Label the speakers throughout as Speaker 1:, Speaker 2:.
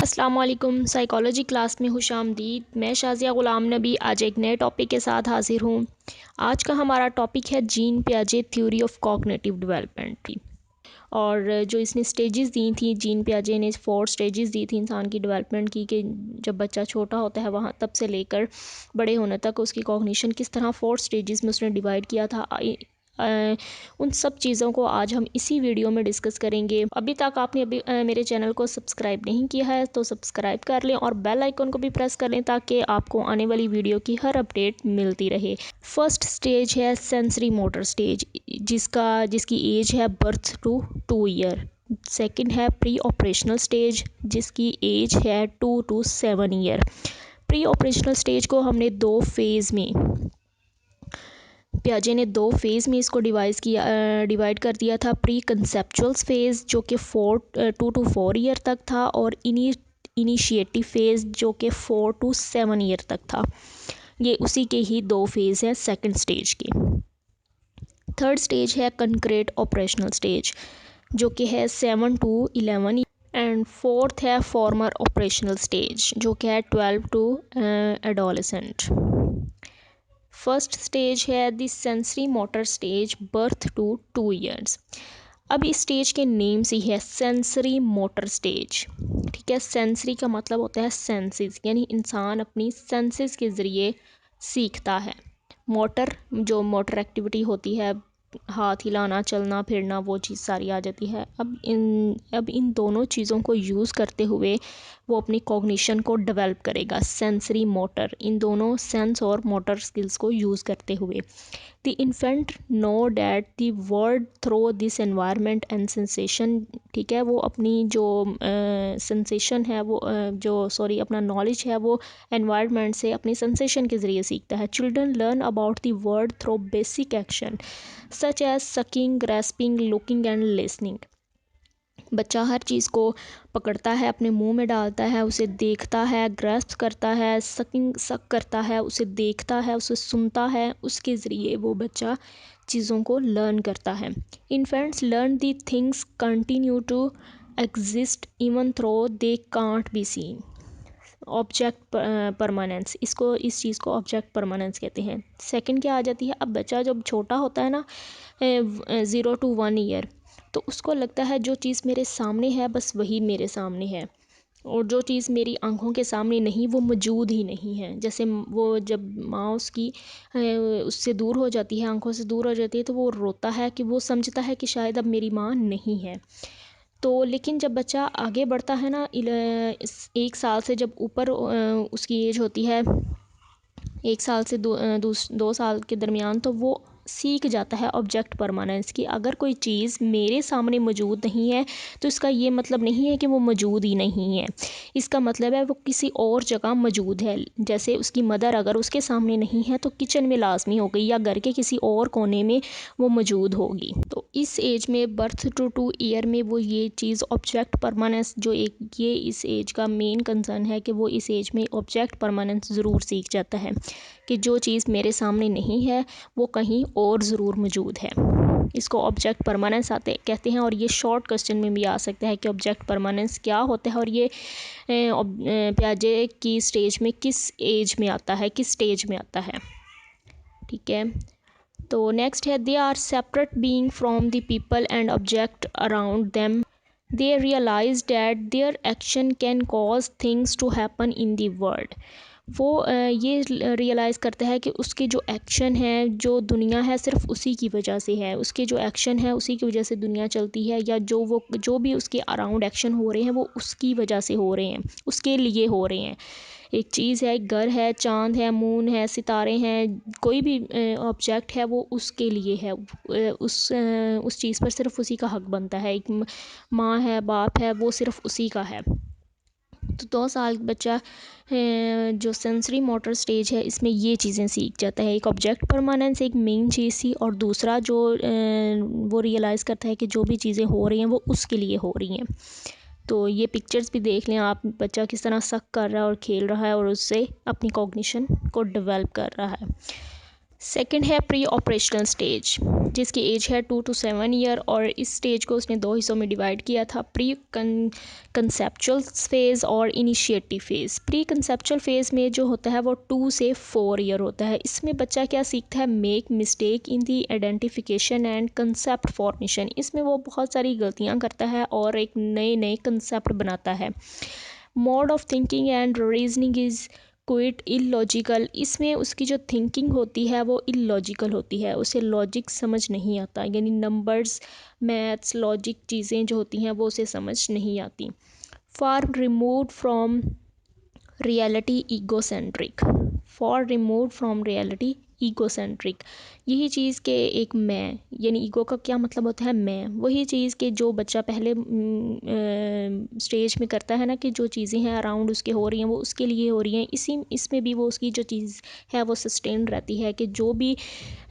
Speaker 1: अस्सलाम वालेकुम। Psychology class में खुशामदीद। मैं शाज़िया ग़ुलाम नबी आज एक नए टॉपिक के साथ हाज़िर हूँ। आज का हमारा टॉपिक है जीन पियाजे थ्योरी ऑफ कॉग्निटिव डेवलपमेंट। और जो इसने स्टेजेस दी थी, जीन पियाजे ने 4 स्टेजेस दी थी इंसान की डेवलपमेंट की, कि जब बच्चा छोटा होता है वहाँ तब से लेकर बड़े होने तक उसकी कॉग्निशन किस तरह 4 स्टेजेस में उसने डिवाइड किया था। उन सब चीज़ों को आज हम इसी वीडियो में डिस्कस करेंगे। अभी तक आपने मेरे चैनल को सब्सक्राइब नहीं किया है तो सब्सक्राइब कर लें और बेल आइकन को भी प्रेस कर लें ताकि आपको आने वाली वीडियो की हर अपडेट मिलती रहे। फर्स्ट स्टेज है सेंसरी मोटर स्टेज, जिसकी एज है बर्थ टू 2 ईयर। सेकंड है प्री ऑपरेशनल स्टेज, जिसकी एज है 2 to 7 year. Pre operational stage को हमने 2 फेज़ में, पियाजे ने 2 फेज़ में इसको डिवाइड कर दिया था। प्री कंसेप्चुअल फेज़ जो कि 2 to 4 ईयर तक था, और इनिशिएटिव फेज़ जो कि 4 to 7 ईयर तक था। ये उसी के ही 2 फेज़ हैं सेकंड स्टेज के। थर्ड स्टेज है कंक्रीट ऑपरेशनल स्टेज, जो कि है 7 to 11। एंड फोर्थ है फॉर्मर ऑपरेशनल स्टेज, जो कि है 12 to एडोलेसेंट। फर्स्ट स्टेज है the sensory motor stage, birth to 2 years. अब इस स्टेज के नेम से ही है सेंसरी मोटर स्टेज। ठीक है, सेंसरी का मतलब होता है सेंसेस, यानी इंसान अपनी सेंसेस के ज़रिए सीखता है। मोटर, जो मोटर एक्टिविटी होती है, हाथ हिलाना, चलना फिरना, वो चीज़ सारी आ जाती है। अब इन दोनों चीज़ों को यूज़ करते हुए वो अपनी कॉग्निशन को डेवलप करेगा। सेंसरी मोटर, इन दोनों सेंस और मोटर स्किल्स को यूज़ करते हुए। The infant know that the world through this environment and sensation. ठीक है, वो अपनी जो सेंसेशन है वो अपना नॉलेज है वो एनवायरनमेंट से अपनी सेंसेशन के ज़रिए सीखता है। Children learn about the world through basic action such as sucking, grasping, looking and listening. बच्चा हर चीज़ को पकड़ता है, अपने मुंह में डालता है, उसे देखता है, ग्रैस्प करता है, सक करता है, उसे देखता है, उसे सुनता है। उसके ज़रिए वो बच्चा चीज़ों को लर्न करता है। Infants learn the things continue to exist even though they can't be seen. Object permanence, इस चीज़ को ऑब्जेक्ट परमानेंस कहते हैं। सेकंड क्या आ जाती है, अब बच्चा जब छोटा होता है ना, 0 to 1 ईयर, तो उसको लगता है जो चीज़ मेरे सामने है बस वही मेरे सामने है, और जो चीज़ मेरी आंखों के सामने नहीं वो मौजूद ही नहीं है। जैसे वो जब माँ उससे दूर हो जाती है, आंखों से दूर हो जाती है, तो वो रोता है कि वो समझता है कि शायद अब मेरी माँ नहीं है। तो लेकिन जब बच्चा आगे बढ़ता है ना, 1 साल से जब ऊपर उसकी एज होती है, 1 साल से 2 साल के दरमियान, तो वो सीख जाता है ऑब्जेक्ट परमानेंस की। अगर कोई चीज़ मेरे सामने मौजूद नहीं है तो इसका ये मतलब नहीं है कि वो मौजूद ही नहीं है, इसका मतलब है वो किसी और जगह मौजूद है। जैसे उसकी मदर अगर उसके सामने नहीं है तो किचन में लाजमी हो गई, या घर के किसी और कोने में वो मौजूद होगी। तो इस एज में बर्थ टू 2 ईयर में वो ये चीज़ ऑब्जेक्ट परमानेंस, ये इस एज का मेन कंसर्न है कि वो इस एज में ऑब्जेक्ट परमानेंस ज़रूर सीख जाता है कि जो चीज़ मेरे सामने नहीं है वो कहीं और ज़रूर मौजूद है। इसको ऑब्जेक्ट परमानेंस कहते हैं। और ये शॉर्ट क्वेश्चन में भी आ सकता है कि ऑब्जेक्ट परमानेंस क्या होता है, और ये पियाजे की स्टेज में किस एज में आता है, किस स्टेज में आता है। ठीक है, तो नेक्स्ट है they are separate being from the people and object around them. They realize that their action can cause things to happen in the world. वो ये रियलाइज़ करता है कि उसके जो एक्शन है, जो दुनिया है, सिर्फ उसी की वजह से है। उसके जो एक्शन है उसी की वजह से दुनिया चलती है, या जो भी उसके अराउंड एक्शन हो रहे हैं वो उसकी वजह से हो रहे हैं, उसके लिए हो रहे हैं। एक चीज़ है, एक घर है, चाँद है, मून है, सितारे हैं, कोई भी ऑब्जेक्ट है वो उसके लिए है। उस चीज़ पर सिर्फ उसी का हक बनता है। एक माँ है, बाप है, वो सिर्फ उसी का है। तो 2 साल बच्चा जो सेंसरी मोटर स्टेज है इसमें ये चीज़ें सीख जाता है। एक ऑब्जेक्ट परमानेंस एक मेन चीज़ थी, और दूसरा जो वो रियलाइज़ करता है कि जो भी चीज़ें हो रही हैं वो उसके लिए हो रही हैं। तो ये पिक्चर्स भी देख लें आप, बच्चा किस तरह सक कर रहा है और खेल रहा है और उससे अपनी कॉग्निशन को डेवलप कर रहा है। सेकंड है प्री ऑपरेशनल स्टेज, जिसकी एज है 2 to 7 ईयर, और इस स्टेज को उसने दो हिस्सों में डिवाइड किया था, प्री कंसेप्चुअल फेज़ और initiative phase. Pre conceptual phase में जो होता है वो 2 से 4 ईयर होता है। इसमें बच्चा क्या सीखता है, make mistake in the identification and concept formation. इसमें वो बहुत सारी गलतियाँ करता है और एक नए नए कंसेप्ट बनाता है। Mode of thinking and reasoning is quit illogical. इसमें उसकी जो थिंकिंग होती है वो इलॉजिकल होती है, उसे लॉजिक समझ नहीं आता, यानी नंबर्स, मैथ्स, लॉजिक चीज़ें जो होती हैं वो उसे समझ नहीं आती। Far removed from reality egocentric, for remove from reality egocentric, यही चीज़ के एक मैं, यानी ईगो का क्या मतलब होता है, मैं, वही चीज़ के जो बच्चा पहले स्टेज में करता है ना, कि जो चीज़ें हैं अराउंड उसके हो रही हैं वो उसके लिए हो रही हैं, इसमें भी वो उसकी जो चीज़ है वो सस्टेन रहती है, कि जो भी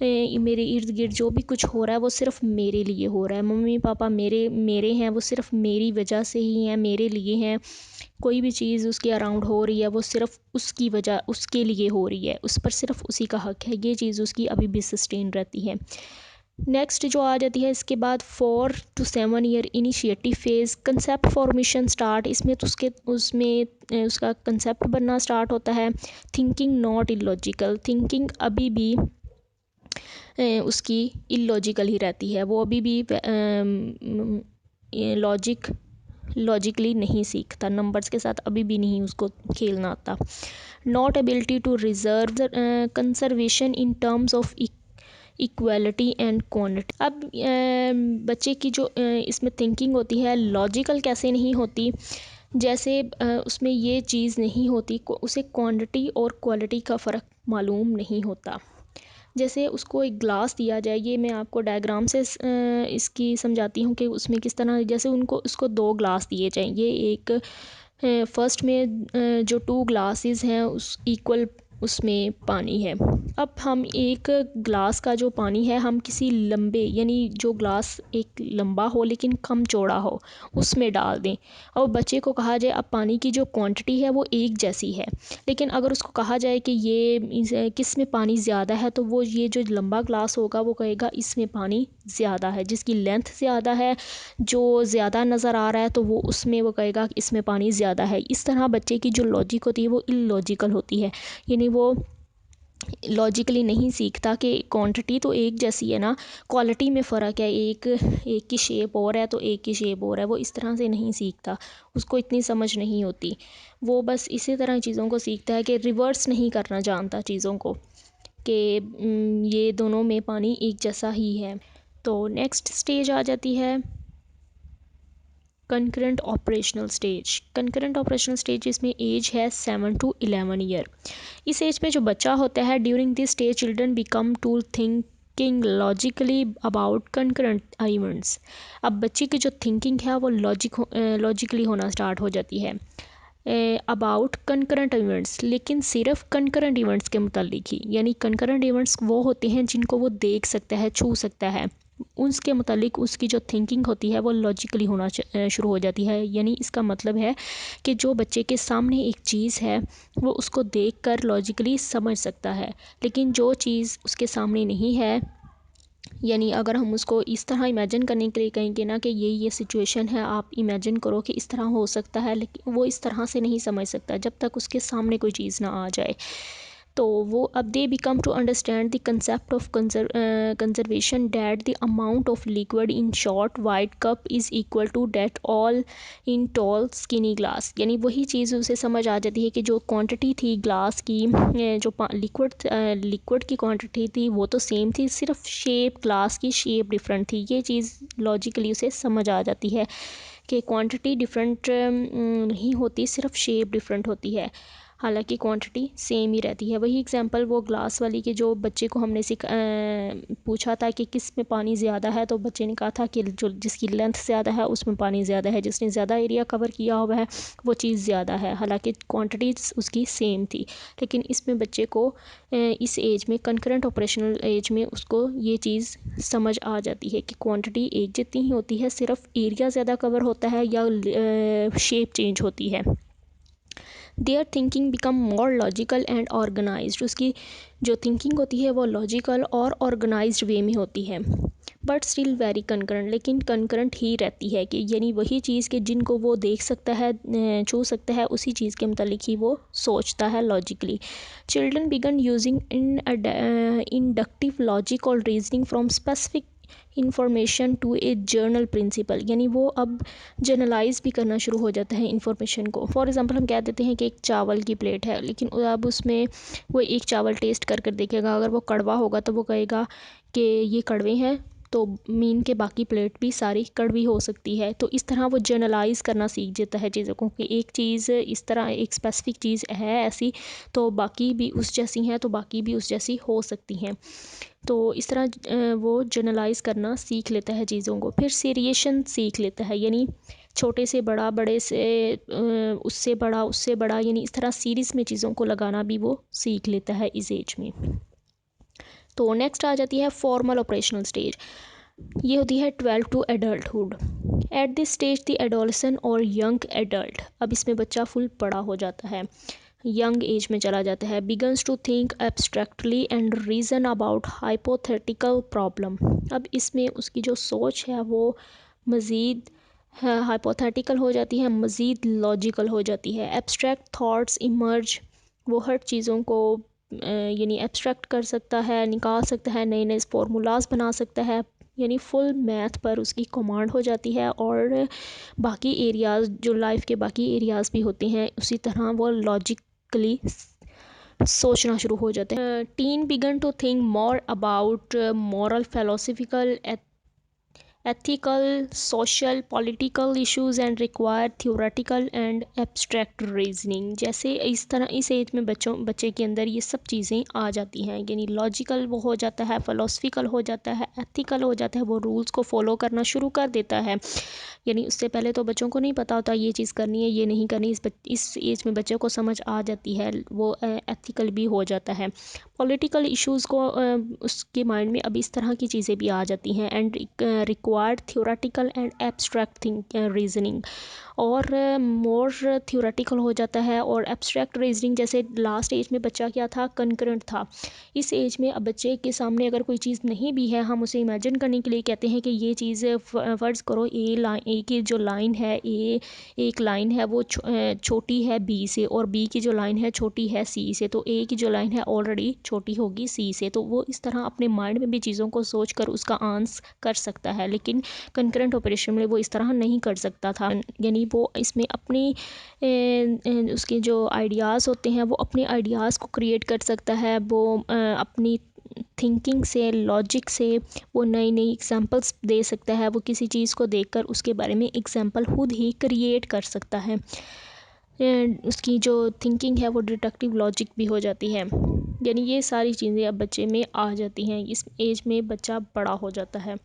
Speaker 1: मेरे इर्द गिर्द जो भी कुछ हो रहा है वो सिर्फ मेरे लिए हो रहा है, मम्मी पापा मेरे हैं, वो सिर्फ मेरी वजह से ही हैं, मेरे लिए हैं। कोई भी चीज़ उसके अराउंड हो रही है वो सिर्फ उसकी वजह, उसके लिए हो रही है, उस पर सिर्फ उसी का हक है, ये चीज़ उसकी अभी भी सस्टेन रहती है। नेक्स्ट जो आ जाती है इसके बाद 4 to 7 year initiative phase, concept formation start. इसमें तो उसका कंसेप्ट बनना स्टार्ट होता है। थिंकिंग नॉट इलॉजिकल, थिंकिंग अभी भी उसकी इलॉजिकल ही रहती है, वो अभी भी लॉजिकली नहीं सीखता, नंबर्स के साथ अभी भी नहीं उसको खेलना आता। Not ability to reserve conservation in terms of equality and quantity. अब बच्चे की जो इसमें थिंकिंग होती है लॉजिकल कैसे नहीं होती, जैसे उसमें ये चीज़ नहीं होती, उसे क्वांटिटी और क्वालिटी का फ़र्क मालूम नहीं होता। जैसे उसको एक ग्लास दिया जाए, ये मैं आपको डायग्राम से इसकी समझाती हूँ कि उसमें किस तरह, जैसे उसको 2 ग्लास दिए जाएँ, ये एक फर्स्ट में जो 2 ग्लासेस हैं उस इक्वल उसमें पानी है। अब हम एक ग्लास का जो पानी है हम किसी लंबे, यानी जो ग्लास एक लंबा हो लेकिन कम चौड़ा हो, उसमें डाल दें, और बच्चे को कहा जाए अब पानी की जो क्वांटिटी है वो एक जैसी है, लेकिन अगर उसको कहा जाए कि ये किस में पानी ज़्यादा है, तो वो ये जो लंबा ग्लास होगा वो कहेगा इसमें पानी ज़्यादा है, जिसकी लेंथ ज़्यादा है, जो ज़्यादा नज़र आ रहा है तो वो उसमें वो कहेगा कि इसमें पानी ज़्यादा है। इस तरह बच्चे की जो लॉजिक होती है वो इलॉजिकल होती है, यानी वो लॉजिकली नहीं सीखता कि क्वांटिटी तो एक जैसी है ना, क्वालिटी में फ़र्क है, एक की शेप और है तो एक की शेप और है, वो इस तरह से नहीं सीखता, उसको इतनी समझ नहीं होती, वो बस इसी तरह चीज़ों को सीखता है कि रिवर्स नहीं करना जानता चीज़ों को, कि ये दोनों में पानी एक जैसा ही है। तो नेक्स्ट स्टेज आ जाती है concurrent operational stage. Concurrent operational stage इसमें एज है 7 to 11 ईयर। इस एज पे जो बच्चा होता है, during this stage children become to thinking logically about concurrent events. अब बच्चे की जो थिंकिंग है वो लॉजिकली होना स्टार्ट हो जाती है अबाउट कंकरेंट इवेंट्स, लेकिन सिर्फ कंकरेंट इवेंट्स के मुतालिक ही, यानी कंकरेंट इवेंट्स वो होते हैं जिनको वो देख सकता है, छू सकता है, उसके मुतालिक उसकी जो थिंकिंग होती है वो लॉजिकली होना शुरू हो जाती है। यानी इसका मतलब है कि जो बच्चे के सामने एक चीज़ है वो उसको देख कर लॉजिकली समझ सकता है, लेकिन जो चीज़ उसके सामने नहीं है, यानी अगर हम उसको इस तरह इमेजिन करने के लिए कहेंगे ना कि ये सिचुएशन है, आप इमेजिन करो कि इस तरह हो सकता है, लेकिन वो इस तरह से नहीं समझ सकता जब तक उसके सामने कोई चीज़ ना आ जाए। तो वो अब they become to understand the concept of conservation that the amount of liquid in short white cup is equal to that all in tall skinny glass. यानी वही चीज़ उसे समझ आ जाती है कि जो क्वांटिटी थी ग्लास की, जो लिक्विड की क्वांटिटी थी वो तो सेम थी, सिर्फ शेप, ग्लास की शेप डिफरेंट थी। ये चीज़ लॉजिकली उसे समझ आ जाती है कि क्वांटिटी डिफरेंट नहीं होती, सिर्फ शेप डिफरेंट होती है, हालांकि क्वांटिटी सेम ही रहती है। वही एग्जांपल वो ग्लास वाली के जो बच्चे को हमने पूछा था कि किस में पानी ज़्यादा है, तो बच्चे ने कहा था कि जो जिसकी लेंथ ज़्यादा है उसमें पानी ज़्यादा है, जिसने ज़्यादा एरिया कवर किया हुआ है वो चीज़ ज़्यादा है, हालांकि क्वांटिटी उसकी सेम थी। लेकिन इसमें बच्चे को इस एज में, कंकरेंट ऑपरेशनल एज में, उसको ये चीज़ समझ आ जाती है कि क्वांटिटी एक जितनी ही होती है, सिर्फ एरिया ज़्यादा कवर होता है या शेप चेंज होती है। Their thinking become more logical and organized, उसकी जो थिंकिंग होती है वो लॉजिकल और ऑर्गेनाइज्ड वे में होती है। बट स्टिल वेरी कंकरेंट, लेकिन कंकरेंट ही रहती है कि यानी वही चीज़ के जिनको वो देख सकता है, छू सकता है, उसी चीज़ के मतलब ही वो सोचता है logically. Children began using inductive logic और reasoning from specific information to a general principle, यानी वो अब जनरलाइज भी करना शुरू हो जाता है इंफॉर्मेशन को। फॉर एग्जांपल हम कह देते हैं कि एक चावल की प्लेट है, लेकिन अब उसमें वो एक चावल टेस्ट कर कर देखेगा, अगर वो कड़वा होगा तो वो कहेगा कि ये कड़वे हैं, तो मीन के बाकी प्लेट भी सारी कड़वी हो सकती है। तो इस तरह वो जनरलाइज करना सीख जाता है चीज़ों को कि एक चीज़ इस तरह, एक स्पेसिफिक चीज़ है ऐसी, तो बाकी भी उस जैसी हैं, तो बाकी भी उस जैसी हो सकती हैं। तो इस तरह वो जनरलाइज करना सीख लेता है चीज़ों को। फिर सीरिएशन सीख लेता है, यानी छोटे से बड़ा, बड़े से उससे बड़ा, उससे बड़ा, यानी इस तरह सीरीज़ में चीज़ों को लगाना भी वो सीख लेता है इस एज में। तो नेक्स्ट आ जाती है फॉर्मल ऑपरेशनल स्टेज। ये होती है 12 to adulthood. At this stage the adolescent और यंग एडल्ट, अब इसमें बच्चा फुल बड़ा हो जाता है, यंग एज में चला जाता है। Begins to think abstractly and reason about hypothetical problem, अब इसमें उसकी जो सोच है वो मज़ीद हाइपोथेटिकल हो जाती है, मज़ीद लॉजिकल हो जाती है। एब्स्ट्रैक्ट थॉट्स इमर्ज, वो हर चीज़ों को यानी एब्स्ट्रैक्ट कर सकता है, निकाल सकता है, नए नए फार्मूलाज बना सकता है, यानी फुल मैथ पर उसकी कमांड हो जाती है। और बाकी एरियाज़ जो लाइफ के बाकी एरियाज़ भी होते हैं, उसी तरह वो लॉजिकली सोचना शुरू हो जाते हैं। Teen begin to think more about moral, philosophical, ethical, social, political issues and require theoretical and abstract reasoning। जैसे इस तरह इस एज में बच्चे के अंदर ये सब चीज़ें आ जाती हैं, यानी लॉजिकल वो हो जाता है, फिलोसफिकल हो जाता है, एथिकल हो जाता है, वो रूल्स को फॉलो करना शुरू कर देता है। यानी उससे पहले तो बच्चों को नहीं पता होता ये चीज़ करनी है, ये नहीं करनी। इस एज में बच्चों को समझ आ जाती है, वो एथिकल भी हो जाता है। पॉलिटिकल इश्यूज़ को उसके माइंड में अब इस तरह की चीज़ें भी आ जाती हैं। And required theoretical and abstract think reasoning, और मोर थियोरेटिकल हो जाता है और एब्स्ट्रैक्ट रीजनिंग। जैसे लास्ट एज में बच्चा क्या था, कंकरेंट था। इस एज में अब बच्चे के सामने अगर कोई चीज़ नहीं भी है, हम उसे इमेजिन करने के लिए कहते हैं कि ये चीज़ फ़र्ज़ करो ए की जो लाइन है, एक लाइन है वो छोटी है बी से, और बी की जो लाइन है छोटी है सी से, तो ए की जो लाइन है ऑलरेडी छोटी होगी सी से। तो वो इस तरह अपने माइंड में भी चीज़ों को सोच कर उसका आंसर कर सकता है, लेकिन कंकरेंट ऑपरेशन में वो इस तरह नहीं कर सकता था। यानी वो इसमें अपनी उसके जो आइडियाज़ होते हैं, वो अपने आइडियाज़ को क्रिएट कर सकता है। वो अपनी थिंकिंग से, लॉजिक से वो नई नई एग्जांपल्स दे सकता है। वो किसी चीज़ को देखकर उसके बारे में एग्जांपल खुद ही क्रिएट कर सकता है। उसकी जो थिंकिंग है वो डिडक्टिव लॉजिक भी हो जाती है। यानी ये सारी चीज़ें अब बच्चे में आ जाती हैं, इस एज में बच्चा बड़ा हो जाता है।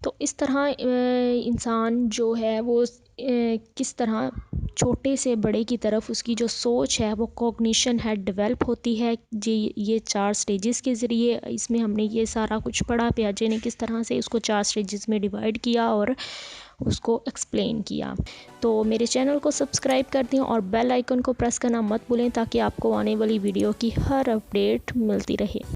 Speaker 1: तो इस तरह इंसान जो है वो किस तरह छोटे से बड़े की तरफ उसकी जो सोच है, वो कॉग्निशन है, डेवलप होती है जी, ये 4 स्टेजेस के ज़रिए। इसमें हमने ये सारा कुछ पढ़ा, पियाजे ने किस तरह से उसको 4 स्टेजेस में डिवाइड किया और उसको एक्सप्लेन किया। तो मेरे चैनल को सब्सक्राइब कर दें और बेल आइकन को प्रेस करना मत भूलें, ताकि आपको आने वाली वीडियो की हर अपडेट मिलती रहे।